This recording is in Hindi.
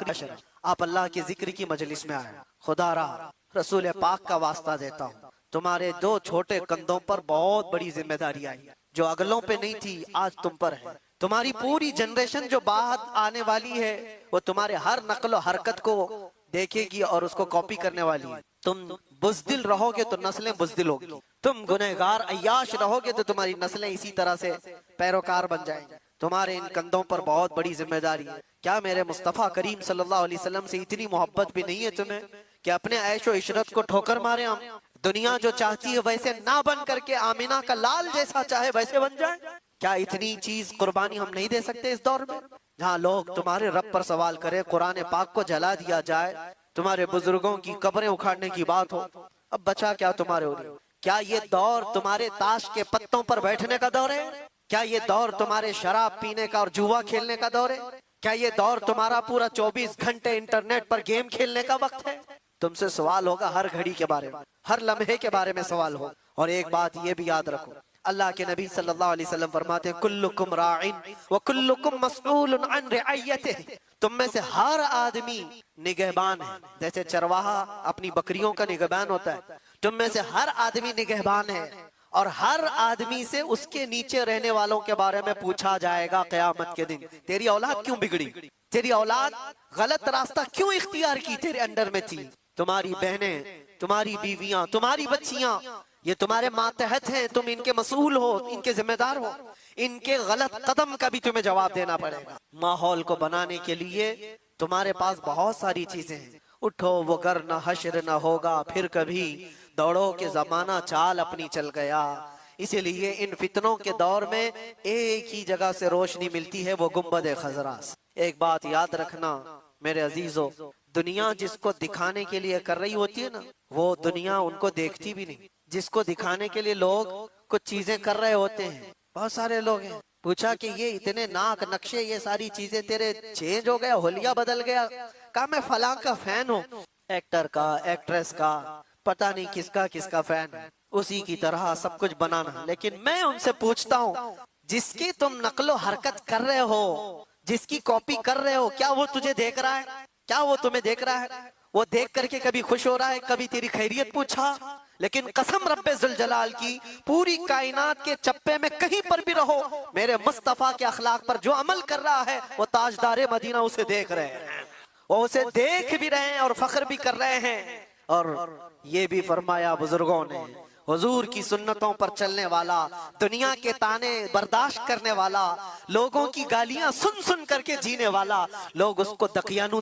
आखिरी अशर आप अल्लाह के जिक्र की मजलिस में आए। खुदा रहा रसूल पाक का वास्ता देता हूँ, तुम्हारे दो छोटे कंधों पर बहुत बड़ी जिम्मेदारी आई जो अगलों पे नहीं थी, आज तुम पर है। तुम्हारी पूरी जनरेशन जो बाद आने वाली है वो तुम्हारे हर नकलो हरकत को देखेगी और उसको कॉपी करने वाली है। तुम बुज़दिल रहोगे तो नस्लें बुज़दिल होगी, तुम गुनहगार अय्याश रहोगे तो तुम्हारी नस्लें इसी तरह से पैरोकार बन जाएंगी। तुम्हारे इन कंधों पर बहुत बड़ी जिम्मेदारी है। क्या मेरे मुस्तफ़ा करीम सल्लल्लाहु अलैहि वसल्लम से इतनी मोहब्बत भी नहीं है तुम्हें कि अपने ऐशो इशरत को ठोकर मारे? हम दुनिया जो चाहती है वैसे ना बन करके आमिना का लाल जैसा चाहे वैसे बन जाए? क्या इतनी चीज कुर्बानी हम नहीं दे सकते इस दौर में जहाँ लोग तुम्हारे रब पर सवाल करें, कुरान पाक को जला दिया जाए, तुम्हारे बुजुर्गों की कब्रें उखाड़ने की बात हो? अब बचा क्या तुम्हारे हो? क्या ये दौर तुम्हारे ताश के पत्तों पर बैठने का दौर है? क्या ये दौर तुम्हारे शराब पीने का और जुआ खेलने का दौर है? क्या ये दौर तुम्हारा पूरा 24 घंटे इंटरनेट पर गेम खेलने का वक्त है? तुमसे सवाल होगा हर घड़ी के बारे में, हर लम्हे के बारे में सवाल हो। और एक बात ये भी याद रखो, अल्लाह के नबी सल्लल्लाहु अलैहि वसल्लम फरमाते हैं कुल्लुकुम राइन व कुल्लुकुम मसऊलुन अन रिअयतिही। तुम में से हर आदमी निगहबान है, जैसे चरवाहा अपनी बकरियों का निगहबान होता है, तुम में से हर आदमी निगहबान है और हर आदमी से उसके नीचे रहने वालों के बारे में पूछा जाएगा क़यामत के दिन। तेरी औलाद क्यों बिगड़ी? तेरी औलाद गलत रास्ता क्यों इख्तियार की? तेरे अंडर में थी। तुम्हारी बहनें, तुम्हारी बीवियां, तुम्हारी बच्चियां, ये तुम्हारे मातहत हैं, तुम इनके मसूल हो, इनके जिम्मेदार हो। इनके गलत कदम का भी तुम्हें जवाब देना पड़ेगा। माहौल को बनाने के लिए तुम्हारे पास बहुत सारी चीजें हैं। उठो वो गर न हश्र न होगा फिर कभी, दौड़ो के जमाना चाल अपनी चल गया। इसीलिए इन फितनों के दौर में एक ही जगह से रोशनी मिलती है, वो गुंबद खजरा से। एक बात याद रखना मेरे अजीजों, दुनिया जिसको दिखाने के लिए कर रही होती है ना, वो दुनिया उनको देखती भी नहीं। जिसको दिखाने के लिए लोग कुछ चीजें कर रहे होते हैं, बहुत सारे लोग हैं, पूछा कि ये इतने नाक नक्शे ये सारी चीजें तेरे चेंज हो गया, होलिया बदल गया? कहा मैं फलां का फैन हूँ, एक्टर का, एक्ट्रेस का, पता नहीं किसका किसका फैन है, उसी की तरह सब कुछ बनाना। लेकिन मैं उनसे पूछता हूँ, जिसकी तुम नकलो हरकत कर रहे हो, जिसकी कॉपी कर रहे हो, क्या वो तुझे देख रहा है? क्या वो तुम्हें देख रहा है? वो देख करके कभी खुश हो रहा है? कभी तेरी खैरियत पूछा? लेकिन कसम रब्बे जुल जलाल की, पूरी कायनात के चप्पे में कहीं पर भी रहो, मेरे मुस्तफा के अखलाक पर जो अमल कर रहा है वो ताजदारे मदीना उसे देख रहे हैं, वो उसे देख भी रहे हैं और फख्र भी कर रहे हैं। और ये भी फरमाया बुजुर्गों ने, हुजूर की सुन्नतों पर चलने वाला, दुनिया के ताने बर्दाश्त करने वाला, लोगों की गालियां सुन सुन करके जीने वाला, लोग उसको दकियानू